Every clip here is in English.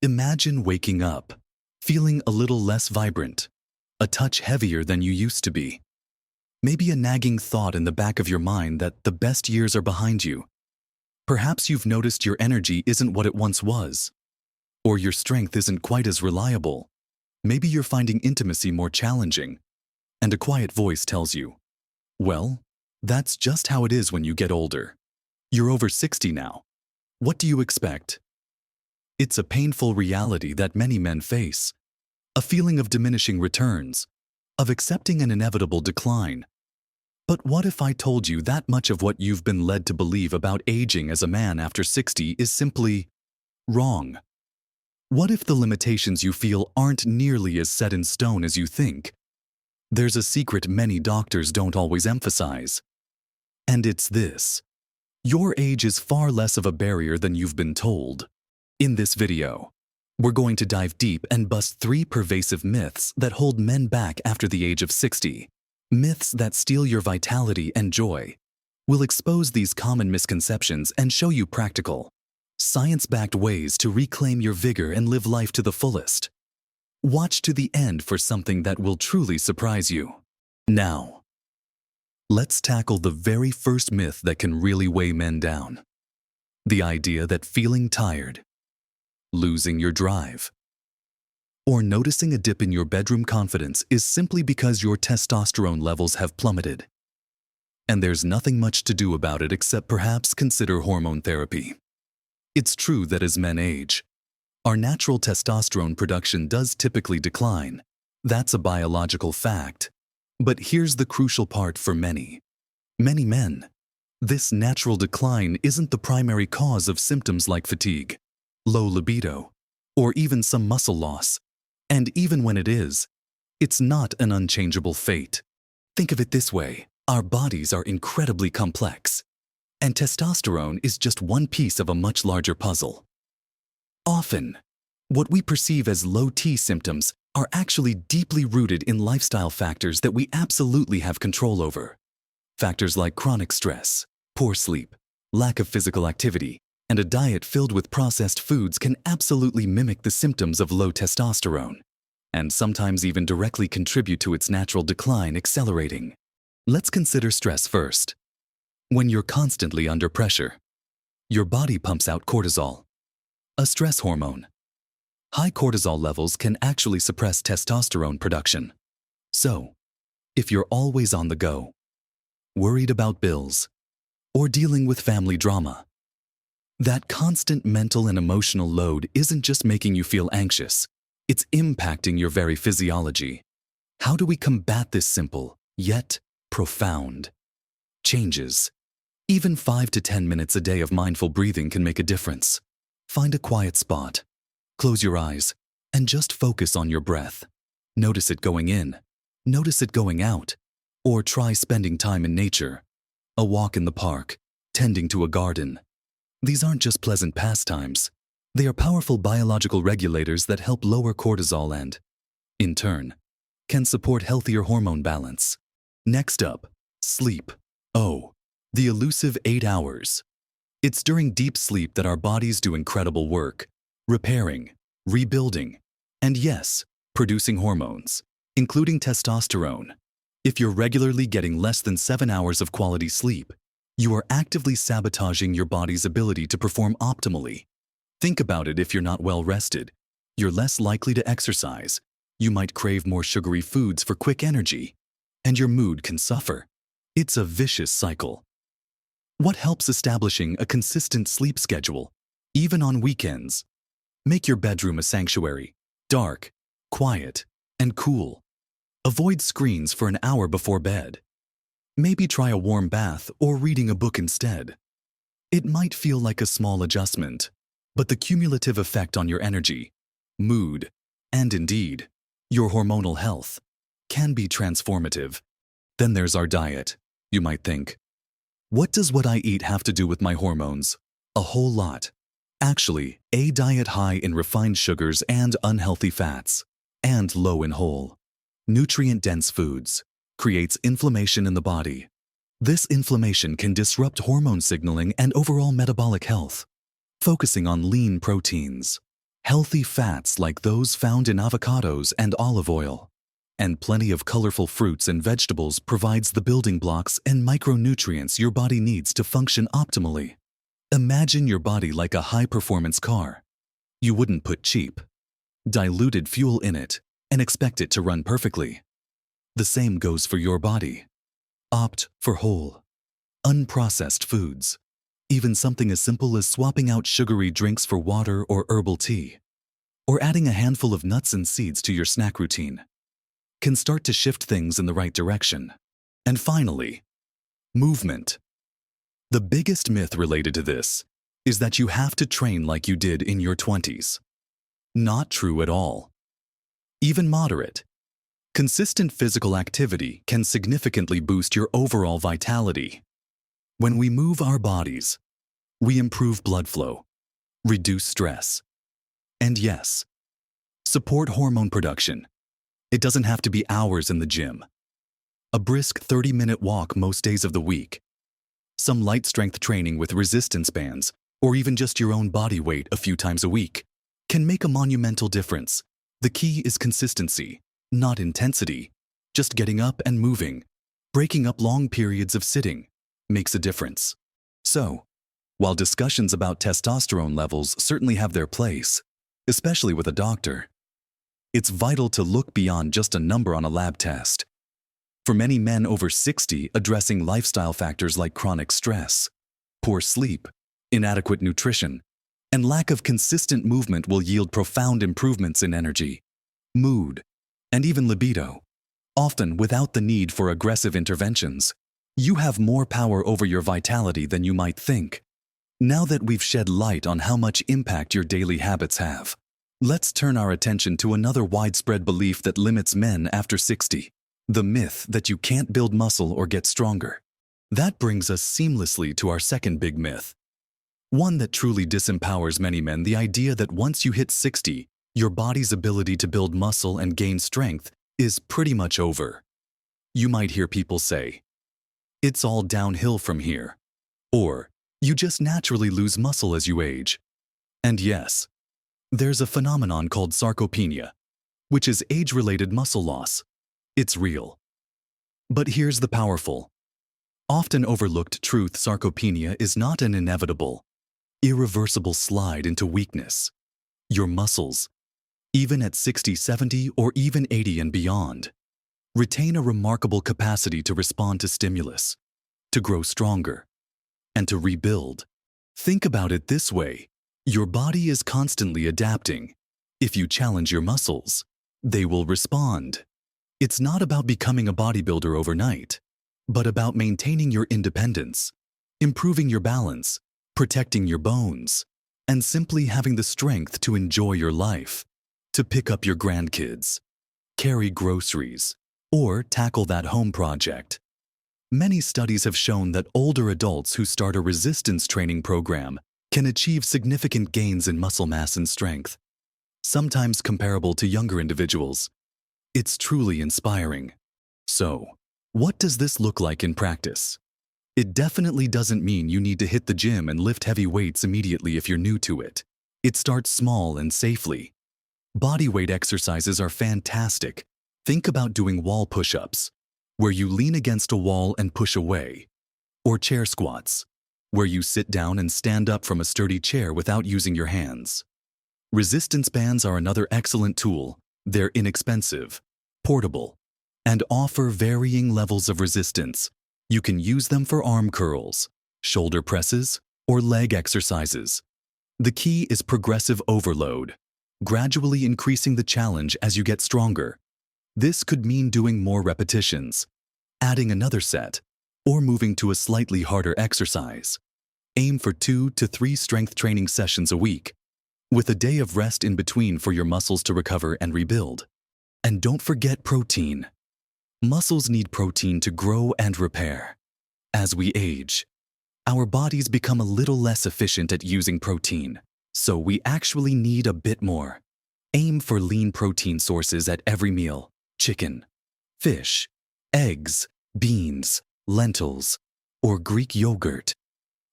Imagine waking up, feeling a little less vibrant, a touch heavier than you used to be. Maybe a nagging thought in the back of your mind that the best years are behind you. Perhaps you've noticed your energy isn't what it once was, or your strength isn't quite as reliable. Maybe you're finding intimacy more challenging, and a quiet voice tells you, well, that's just how it is when you get older. You're over 60 now. What do you expect? It's a painful reality that many men face, a feeling of diminishing returns, of accepting an inevitable decline. But what if I told you that much of what you've been led to believe about aging as a man after 60 is simply wrong? What if the limitations you feel aren't nearly as set in stone as you think? There's a secret many doctors don't always emphasize. And it's this: your age is far less of a barrier than you've been told. In this video, we're going to dive deep and bust 3 pervasive myths that hold men back after the age of 60. Myths that steal your vitality and joy. We'll expose these common misconceptions and show you practical, science-backed ways to reclaim your vigor and live life to the fullest. Watch to the end for something that will truly surprise you. Now, let's tackle the very first myth that can really weigh men down. The idea that feeling tired, losing your drive, or noticing a dip in your bedroom confidence is simply because your testosterone levels have plummeted. And there's nothing much to do about it except perhaps consider hormone therapy. It's true that as men age, our natural testosterone production does typically decline. That's a biological fact. But here's the crucial part for many men. This natural decline isn't the primary cause of symptoms like fatigue, low libido, or even some muscle loss. And even when it is, it's not an unchangeable fate. Think of it this way: our bodies are incredibly complex, and testosterone is just one piece of a much larger puzzle. Often, what we perceive as low T symptoms are actually deeply rooted in lifestyle factors that we absolutely have control over. Factors like chronic stress, poor sleep, lack of physical activity, and a diet filled with processed foods can absolutely mimic the symptoms of low testosterone, and sometimes even directly contribute to its natural decline accelerating. Let's consider stress first. When you're constantly under pressure, your body pumps out cortisol, a stress hormone. High cortisol levels can actually suppress testosterone production. So, if you're always on the go, worried about bills, or dealing with family drama, that constant mental and emotional load isn't just making you feel anxious, it's impacting your very physiology. How do we combat this simple, yet profound changes? Even 5 to 10 minutes a day of mindful breathing can make a difference. Find a quiet spot, close your eyes, and just focus on your breath. Notice it going in, notice it going out, or try spending time in nature, a walk in the park, tending to a garden. These aren't just pleasant pastimes. They are powerful biological regulators that help lower cortisol and, in turn, can support healthier hormone balance. Next up, sleep. Oh, the elusive 8 hours. It's during deep sleep that our bodies do incredible work, repairing, rebuilding, and yes, producing hormones, including testosterone. If you're regularly getting less than 7 hours of quality sleep, you are actively sabotaging your body's ability to perform optimally. Think about it: if you're not well rested, you're less likely to exercise, you might crave more sugary foods for quick energy, and your mood can suffer. It's a vicious cycle. What helps establishing a consistent sleep schedule, even on weekends? Make your bedroom a sanctuary, dark, quiet, and cool. Avoid screens for an hour before bed. Maybe try a warm bath or reading a book instead. It might feel like a small adjustment, but the cumulative effect on your energy, mood, and indeed, your hormonal health can be transformative. Then there's our diet. You might think, what does what I eat have to do with my hormones? A whole lot. Actually, a diet high in refined sugars and unhealthy fats, and low in whole, nutrient-dense foods, creates inflammation in the body. This inflammation can disrupt hormone signaling and overall metabolic health. Focusing on lean proteins, healthy fats like those found in avocados and olive oil, and plenty of colorful fruits and vegetables provides the building blocks and micronutrients your body needs to function optimally. Imagine your body like a high-performance car. You wouldn't put cheap, diluted fuel in it and expect it to run perfectly. The same goes for your body. Opt for whole, unprocessed foods. Even something as simple as swapping out sugary drinks for water or herbal tea, or adding a handful of nuts and seeds to your snack routine, can start to shift things in the right direction. And finally, movement. The biggest myth related to this is that you have to train like you did in your 20s. Not true at all. Even moderate, consistent physical activity can significantly boost your overall vitality. When we move our bodies, we improve blood flow, reduce stress, and yes, support hormone production. It doesn't have to be hours in the gym. A brisk 30-minute walk most days of the week, some light strength training with resistance bands, or even just your own body weight a few times a week can make a monumental difference. The key is consistency, not intensity. Just getting up and moving, breaking up long periods of sitting, makes a difference. So, while discussions about testosterone levels certainly have their place, especially with a doctor, it's vital to look beyond just a number on a lab test. For many men over 60, addressing lifestyle factors like chronic stress, poor sleep, inadequate nutrition, and lack of consistent movement will yield profound improvements in energy, mood, and even libido. Often without the need for aggressive interventions, you have more power over your vitality than you might think. Now that we've shed light on how much impact your daily habits have, let's turn our attention to another widespread belief that limits men after 60, the myth that you can't build muscle or get stronger. That brings us seamlessly to our second big myth, one that truly disempowers many men: the idea that once you hit 60, your body's ability to build muscle and gain strength is pretty much over. You might hear people say, "It's all downhill from here," or "You just naturally lose muscle as you age." And yes, there's a phenomenon called sarcopenia, which is age-related muscle loss. It's real. But here's the powerful, often overlooked truth: sarcopenia is not an inevitable, irreversible slide into weakness. Your muscles, even at 60, 70, or even 80 and beyond, retain a remarkable capacity to respond to stimulus, to grow stronger, and to rebuild. Think about it this way: your body is constantly adapting. If you challenge your muscles, they will respond. It's not about becoming a bodybuilder overnight, but about maintaining your independence, improving your balance, protecting your bones, and simply having the strength to enjoy your life, to pick up your grandkids, carry groceries, or tackle that home project. Many studies have shown that older adults who start a resistance training program can achieve significant gains in muscle mass and strength, sometimes comparable to younger individuals. It's truly inspiring. So, what does this look like in practice? It definitely doesn't mean you need to hit the gym and lift heavy weights immediately if you're new to it. It starts small and safely. Bodyweight exercises are fantastic. Think about doing wall push-ups, where you lean against a wall and push away, or chair squats, where you sit down and stand up from a sturdy chair without using your hands. Resistance bands are another excellent tool. They're inexpensive, portable, and offer varying levels of resistance. You can use them for arm curls, shoulder presses, or leg exercises. The key is progressive overload, gradually increasing the challenge as you get stronger. This could mean doing more repetitions, adding another set, or moving to a slightly harder exercise. Aim for 2 to 3 strength training sessions a week, with a day of rest in between for your muscles to recover and rebuild. And don't forget protein. Muscles need protein to grow and repair. As we age, our bodies become a little less efficient at using protein, so we actually need a bit more. Aim for lean protein sources at every meal: chicken, fish, eggs, beans, lentils, or Greek yogurt.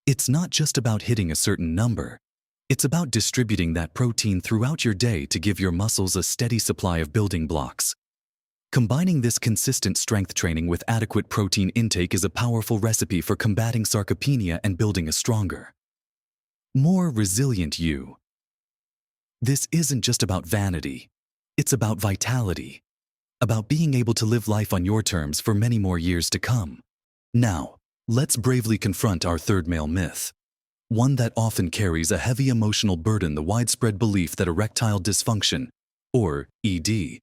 It's not just about hitting a certain number, It's about distributing that protein throughout your day to give your muscles a steady supply of building blocks. Combining this consistent strength training with adequate protein intake is a powerful recipe for combating sarcopenia and building a stronger, more resilient you. This isn't just about vanity. It's about vitality, about being able to live life on your terms for many more years to come. Now, let's bravely confront our third male myth, one that often carries a heavy emotional burden: the widespread belief that erectile dysfunction, or ED,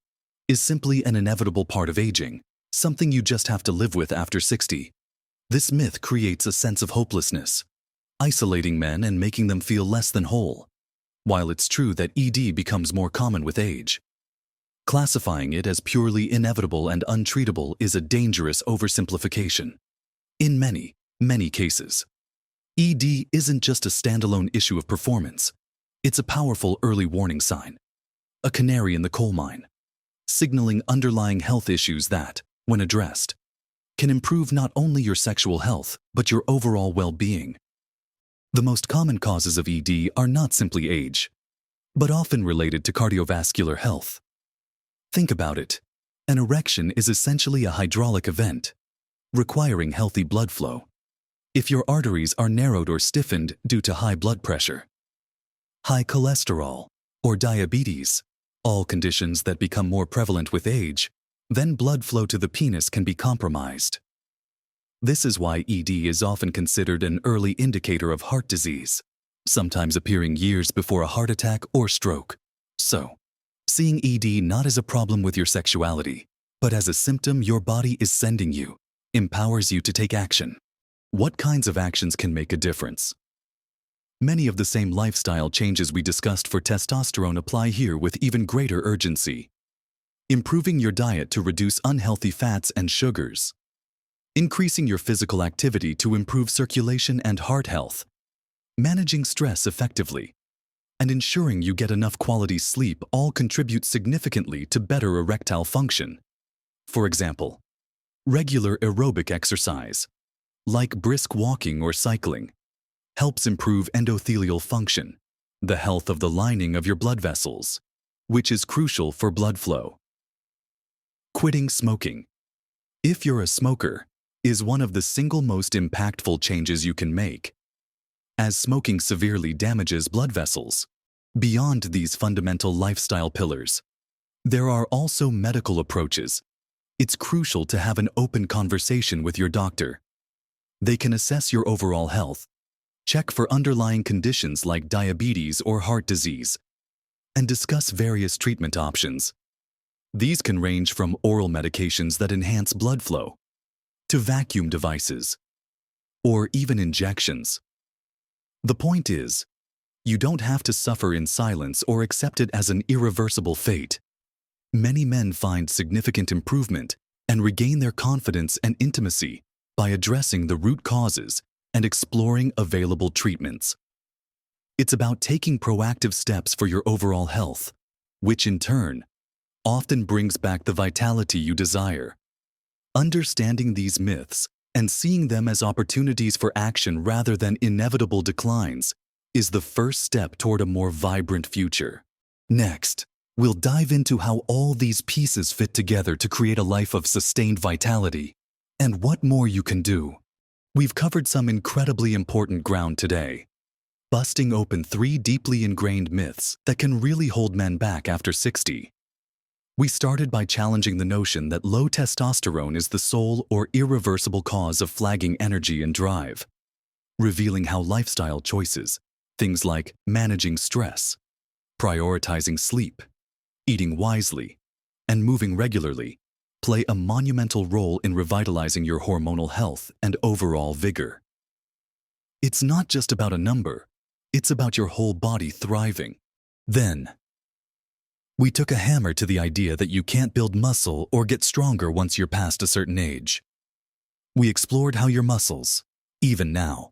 is simply an inevitable part of aging, something you just have to live with after 60. This myth creates a sense of hopelessness, isolating men and making them feel less than whole. While it's true that ED becomes more common with age, classifying it as purely inevitable and untreatable is a dangerous oversimplification. In many, many cases, ED isn't just a standalone issue of performance. It's a powerful early warning sign, a canary in the coal mine, signaling underlying health issues that, when addressed, can improve not only your sexual health, but your overall well-being. The most common causes of ED are not simply age, but often related to cardiovascular health. Think about it. An erection is essentially a hydraulic event, requiring healthy blood flow. If your arteries are narrowed or stiffened due to high blood pressure, high cholesterol, or diabetes, all conditions that become more prevalent with age, then blood flow to the penis can be compromised. This is why ED is often considered an early indicator of heart disease, sometimes appearing years before a heart attack or stroke. So, seeing ED not as a problem with your sexuality, but as a symptom your body is sending you, empowers you to take action. What kinds of actions can make a difference? Many of the same lifestyle changes we discussed for testosterone apply here with even greater urgency. Improving your diet to reduce unhealthy fats and sugars. Increasing your physical activity to improve circulation and heart health. Managing stress effectively. And ensuring you get enough quality sleep all contribute significantly to better erectile function. For example, regular aerobic exercise, like brisk walking or cycling, helps improve endothelial function, the health of the lining of your blood vessels, which is crucial for blood flow. Quitting smoking, if you're a smoker, is one of the single most impactful changes you can make, as smoking severely damages blood vessels. Beyond these fundamental lifestyle pillars, there are also medical approaches. It's crucial to have an open conversation with your doctor. They can assess your overall health, check for underlying conditions like diabetes or heart disease, and discuss various treatment options. These can range from oral medications that enhance blood flow, to vacuum devices, or even injections. The point is, you don't have to suffer in silence or accept it as an irreversible fate. Many men find significant improvement and regain their confidence and intimacy by addressing the root causes and exploring available treatments. It's about taking proactive steps for your overall health, which in turn often brings back the vitality you desire. Understanding these myths and seeing them as opportunities for action rather than inevitable declines is the first step toward a more vibrant future. Next, we'll dive into how all these pieces fit together to create a life of sustained vitality, and what more you can do. We've covered some incredibly important ground today, busting open 3 deeply ingrained myths that can really hold men back after 60. We started by challenging the notion that low testosterone is the sole or irreversible cause of flagging energy and drive, revealing how lifestyle choices, things like managing stress, prioritizing sleep, eating wisely, and moving regularly, play a monumental role in revitalizing your hormonal health and overall vigor. It's not just about a number, it's about your whole body thriving. Then, we took a hammer to the idea that you can't build muscle or get stronger once you're past a certain age. We explored how your muscles, even now,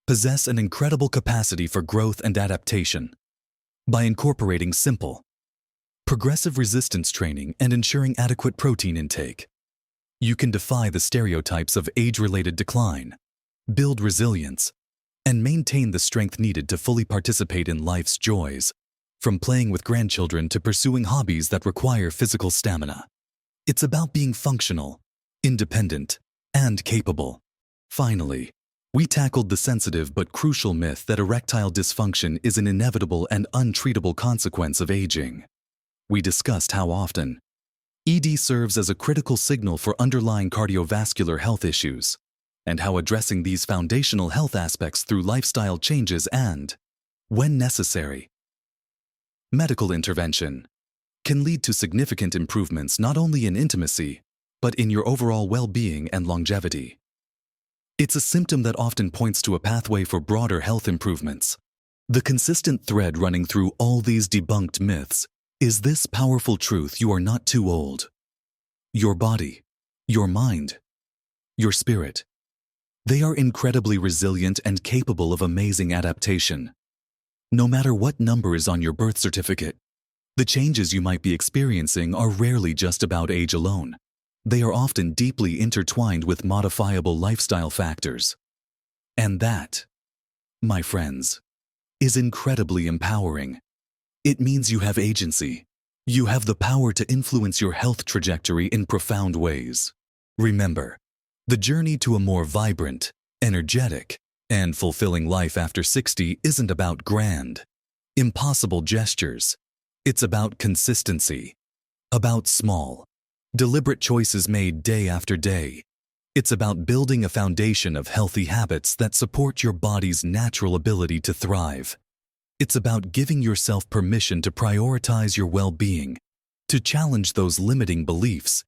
possess an incredible capacity for growth and adaptation. By incorporating simple, progressive resistance training and ensuring adequate protein intake, you can defy the stereotypes of age-related decline, build resilience, and maintain the strength needed to fully participate in life's joys, from playing with grandchildren to pursuing hobbies that require physical stamina. It's about being functional, independent, and capable. Finally, we tackled the sensitive but crucial myth that erectile dysfunction is an inevitable and untreatable consequence of aging. We discussed how often ED serves as a critical signal for underlying cardiovascular health issues, and how addressing these foundational health aspects through lifestyle changes and, when necessary, medical intervention can lead to significant improvements not only in intimacy, but in your overall well-being and longevity. It's a symptom that often points to a pathway for broader health improvements. The consistent thread running through all these debunked myths is this powerful truth: you are not too old. Your body, your mind, your spirit, they are incredibly resilient and capable of amazing adaptation. No matter what number is on your birth certificate, the changes you might be experiencing are rarely just about age alone. They are often deeply intertwined with modifiable lifestyle factors. And that, my friends, is incredibly empowering. It means you have agency. You have the power to influence your health trajectory in profound ways. Remember, the journey to a more vibrant, energetic, and fulfilling life after 60 isn't about grand, impossible gestures. It's about consistency, about small, deliberate choices made day after day. It's about building a foundation of healthy habits that support your body's natural ability to thrive. It's about giving yourself permission to prioritize your well-being, to challenge those limiting beliefs,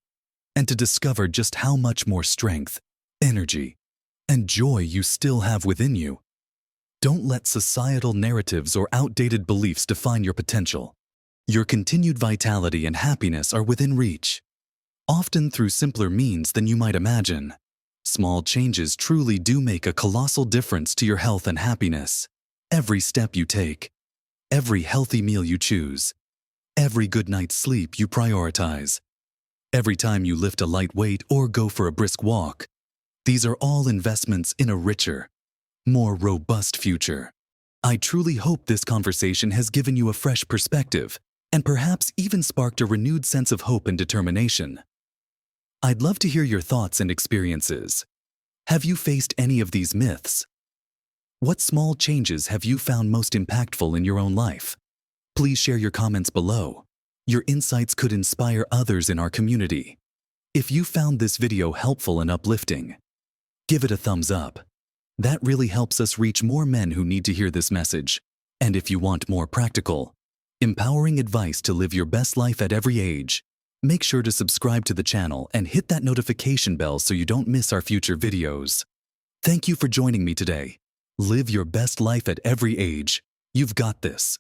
and to discover just how much more strength, energy, and joy you still have within you. Don't let societal narratives or outdated beliefs define your potential. Your continued vitality and happiness are within reach, often through simpler means than you might imagine. Small changes truly do make a colossal difference to your health and happiness. Every step you take, every healthy meal you choose, every good night's sleep you prioritize, every time you lift a light weight or go for a brisk walk, these are all investments in a richer, more robust future. I truly hope this conversation has given you a fresh perspective and perhaps even sparked a renewed sense of hope and determination. I'd love to hear your thoughts and experiences. Have you faced any of these myths? What small changes have you found most impactful in your own life? Please share your comments below. Your insights could inspire others in our community. If you found this video helpful and uplifting, give it a thumbs up. That really helps us reach more men who need to hear this message. And if you want more practical, empowering advice to live your best life at every age, make sure to subscribe to the channel and hit that notification bell so you don't miss our future videos. Thank you for joining me today. Live your best life at every age. You've got this.